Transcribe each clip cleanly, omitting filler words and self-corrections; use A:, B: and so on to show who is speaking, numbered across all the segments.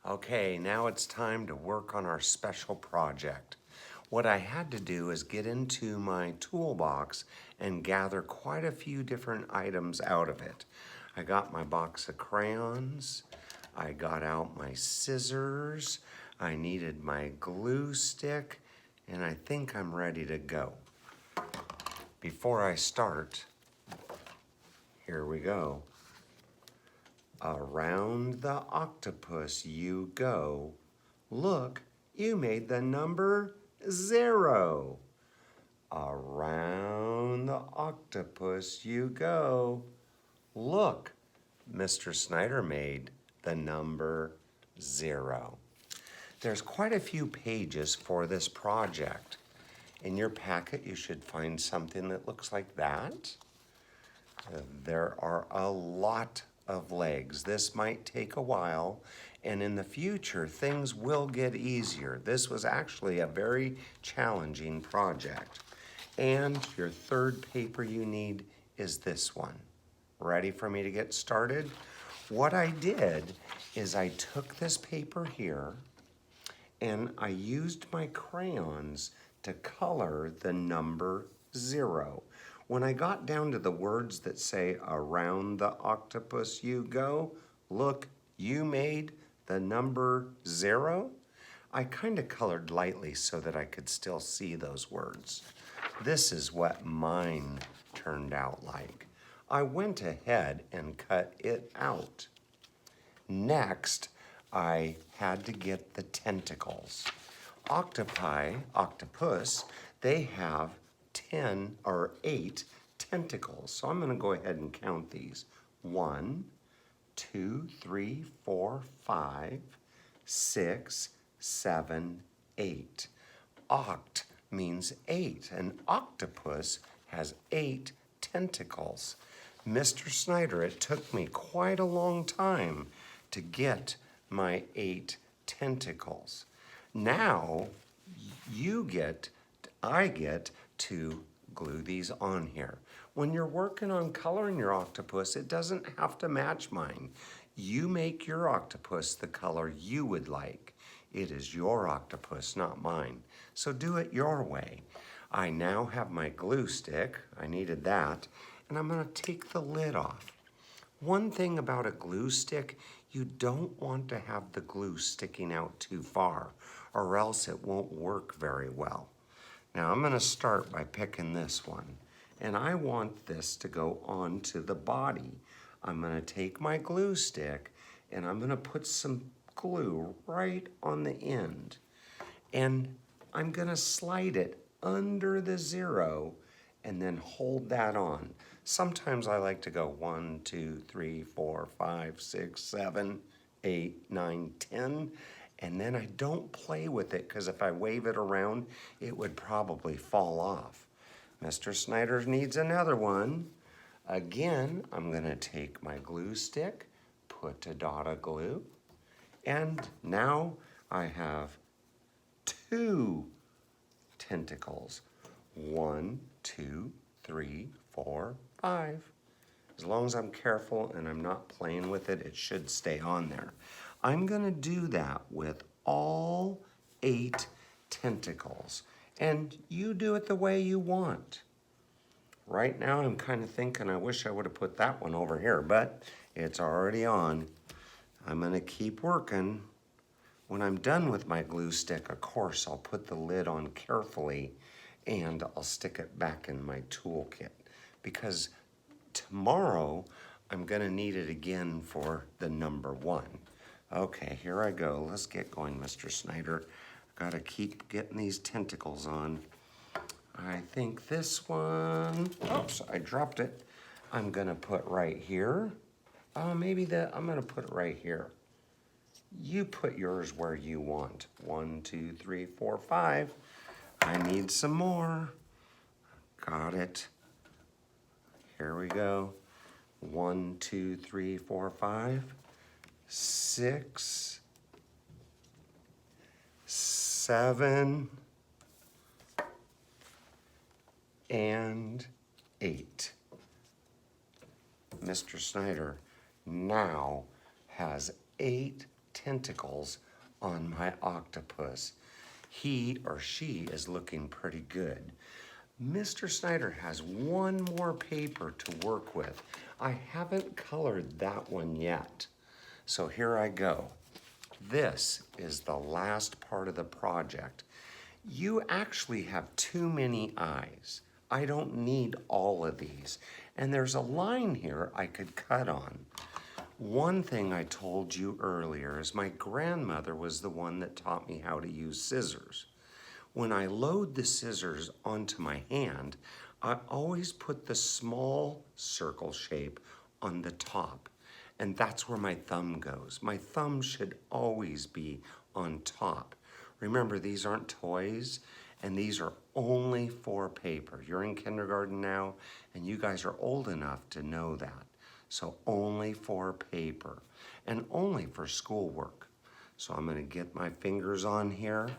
A: Okay, now it's time to work on our special project. What I had to do is get into my toolbox and gather quite a few different items out of it. I got my box of crayons, I got out my scissors, I needed my glue stick, and I think I'm ready to go. Before I start, here we go. Around the octopus you go. Look, you made the number 0. Around the octopus you go. Look, Mr. Snyder made the number 0. There's quite a few pages for this project. In your packet, you should find something that looks like that. There are a lot of legs. This might take a while, and in the future, things will get easier. This was actually a very challenging project. And your third paper you need is this one. Ready for me to get started? What I did is I took this paper here and I used my crayons to color the number 0. When I got down to the words that say, around the octopus you go, look, you made the number 0, I kind of colored lightly so that I could still see those words. This is what mine turned out like. I went ahead and cut it out. Next, I had to get the tentacles. Octopus, they have 10 or 8 tentacles. So I'm going to go ahead and count these. 1, 2, 3, 4, 5, 6, 7, 8. Oct means 8. An octopus has 8 tentacles. Mr. Snyder, it took me quite a long time to get my 8 tentacles. Now I get to glue these on here. When you're working on coloring your octopus, it doesn't have to match mine. You make your octopus the color you would like. It is your octopus, not mine. So do it your way. I now have my glue stick. I needed that. And I'm going to take the lid off. One thing about a glue stick, you don't want to have the glue sticking out too far, or else it won't work very well. Now I'm going to start by picking this one, and I want this to go onto the body. I'm going to take my glue stick and I'm going to put some glue right on the end, and I'm going to slide it under the 0 and then hold that on. Sometimes I like to go 1, 2, 3, 4, 5, 6, 7, 8, 9, 10, and then I don't play with it because if I wave it around, it would probably fall off. Mr. Snyder needs another one. Again, I'm going to take my glue stick, put a dot of glue, and now I have 2 tentacles. 1, 2, 3, 4, 5. As long as I'm careful and I'm not playing with it, it should stay on there. I'm going to do that with all 8 tentacles. And you do it the way you want. Right now I'm kind of thinking I wish I would have put that one over here, but it's already on. I'm going to keep working. When I'm done with my glue stick, of course, I'll put the lid on carefully and I'll stick it back in my toolkit because tomorrow I'm going to need it again for the number 1. Okay, here I go. Let's get going, Mr. Snyder. Got to keep getting these tentacles on. I think this one, oops, I dropped it. I'm going to put right here. I'm going to put it right here. You put yours where you want. 1, 2, 3, 4, 5. I need some more. Got it. Here we go. 1, 2, 3, 4, 5, 6, 7, and 8. Mr. Snyder now has 8 tentacles on my octopus. He or she is looking pretty good. Mr. Snyder has one more paper to work with. I haven't colored that one yet. So here I go. This is the last part of the project. You actually have too many eyes. I don't need all of these. And there's a line here I could cut on. One thing I told you earlier is my grandmother was the one that taught me how to use scissors. When I load the scissors onto my hand, I always put the small circle shape on the top, and that's where my thumb goes. My thumb should always be on top. Remember, these aren't toys, and these are only for paper. You're in kindergarten now, and you guys are old enough to know that. So only for paper, and only for schoolwork. So I'm gonna get my fingers on here.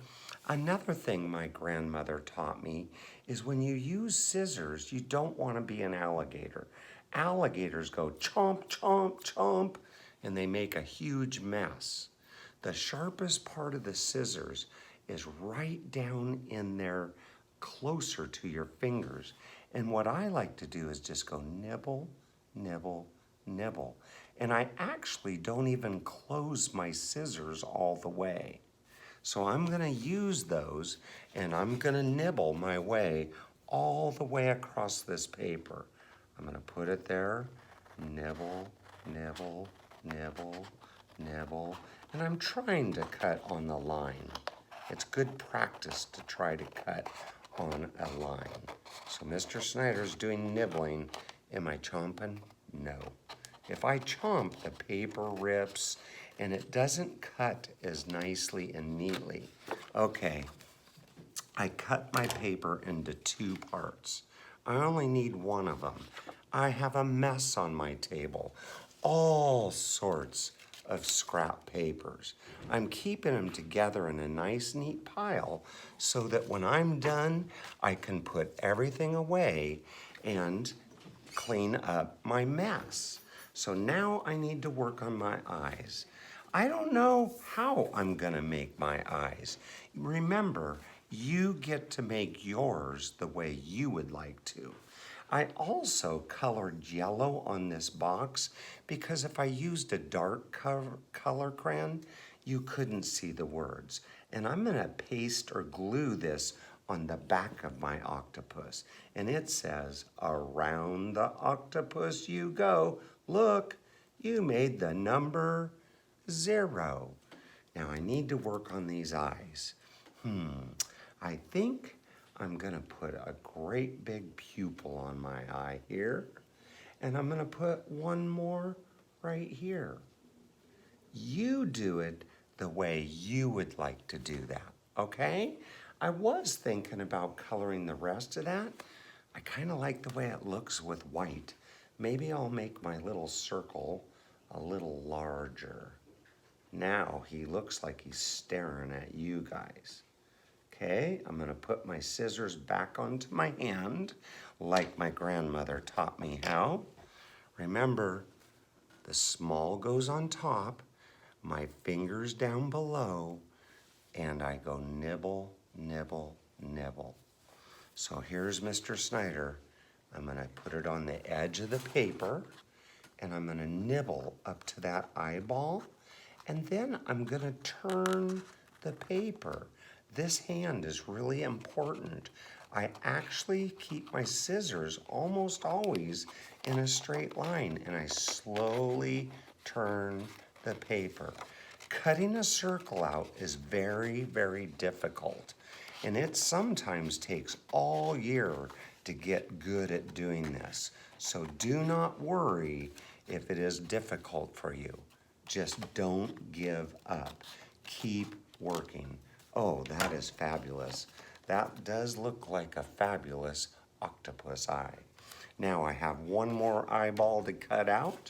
A: Another thing my grandmother taught me is when you use scissors, you don't want to be an alligator. Alligators go chomp, chomp, chomp, and they make a huge mess. The sharpest part of the scissors is right down in there closer to your fingers. And what I like to do is just go nibble, nibble, nibble. And I actually don't even close my scissors all the way. So I'm gonna use those and I'm gonna nibble my way all the way across this paper. I'm gonna put it there, nibble, nibble, nibble, nibble, and I'm trying to cut on the line. It's good practice to try to cut on a line. So Mr. Snyder's doing nibbling. Am I chomping? No. If I chomp, the paper rips and it doesn't cut as nicely and neatly. Okay, I cut my paper into 2 parts. I only need one of them. I have a mess on my table, all sorts of scrap papers. I'm keeping them together in a nice, neat pile so that when I'm done, I can put everything away and clean up my mess. So now I need to work on my eyes. I don't know how I'm gonna make my eyes. Remember, you get to make yours the way you would like to. I also colored yellow on this box because if I used a dark color crayon, you couldn't see the words. And I'm gonna paste or glue this on the back of my octopus. And it says, around the octopus you go. Look, you made the number 0. Now I need to work on these eyes. I think I'm gonna put a great big pupil on my eye here, and I'm gonna put one more right here. You do it the way you would like to do that, okay? I was thinking about coloring the rest of that. I kind of like the way it looks with white. Maybe I'll make my little circle a little larger. Now he looks like he's staring at you guys. Okay, I'm gonna put my scissors back onto my hand like my grandmother taught me how. Remember, the small goes on top, my fingers down below, and I go nibble, nibble, nibble. So here's Mr. Snyder. I'm gonna put it on the edge of the paper, and I'm gonna nibble up to that eyeball, and then I'm gonna turn the paper. This hand is really important. I actually keep my scissors almost always in a straight line, and I slowly turn the paper. Cutting a circle out is very, very difficult, and it sometimes takes all year to get good at doing this. So do not worry if it is difficult for you. Just don't give up. Keep working. Oh, that is fabulous. That does look like a fabulous octopus eye. Now I have one more eyeball to cut out.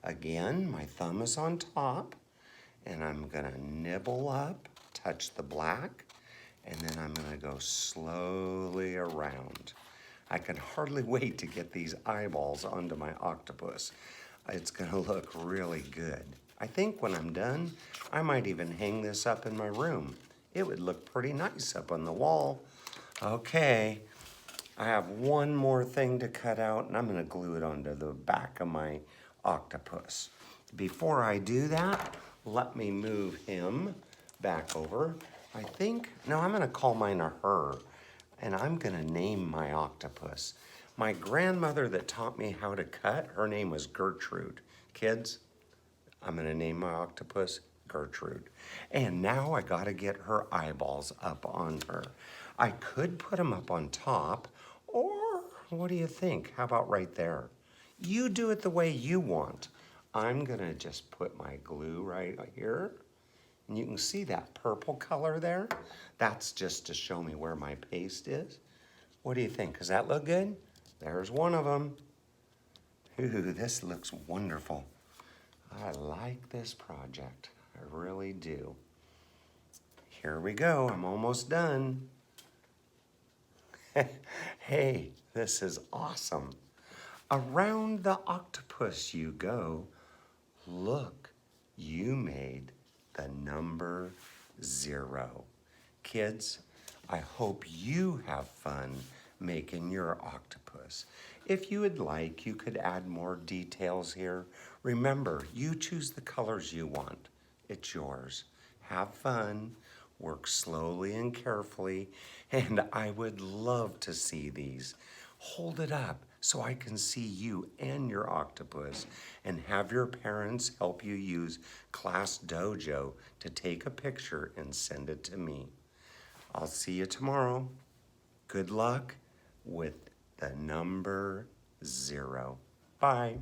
A: Again, my thumb is on top, and I'm gonna nibble up, touch the black, and then I'm gonna go slowly around. I can hardly wait to get these eyeballs onto my octopus. It's gonna look really good. I think when I'm done, I might even hang this up in my room. It would look pretty nice up on the wall. Okay, I have one more thing to cut out, and I'm gonna glue it onto the back of my octopus. Before I do that, let me move him back over. I think, no, I'm gonna call mine a her, and I'm gonna name my octopus. My grandmother that taught me how to cut, her name was Gertrude. Kids, I'm gonna name my octopus Gertrude. And now I gotta get her eyeballs up on her. I could put them up on top, or what do you think? How about right there? You do it the way you want. I'm gonna just put my glue right here. And you can see that purple color there. That's just to show me where my paste is. What do you think? Does that look good? There's one of them. Ooh, this looks wonderful. I like this project. I really do. Here we go. I'm almost done. Hey, this is awesome. Around the octopus you go. Look, you made the number 0. Kids, I hope you have fun making your octopus. If you would like, you could add more details here. Remember, you choose the colors you want. It's yours. Have fun, work slowly and carefully, and I would love to see these. Hold it up so I can see you and your octopus, and have your parents help you use Class Dojo to take a picture and send it to me. I'll see you tomorrow. Good luck with the number 0. Bye.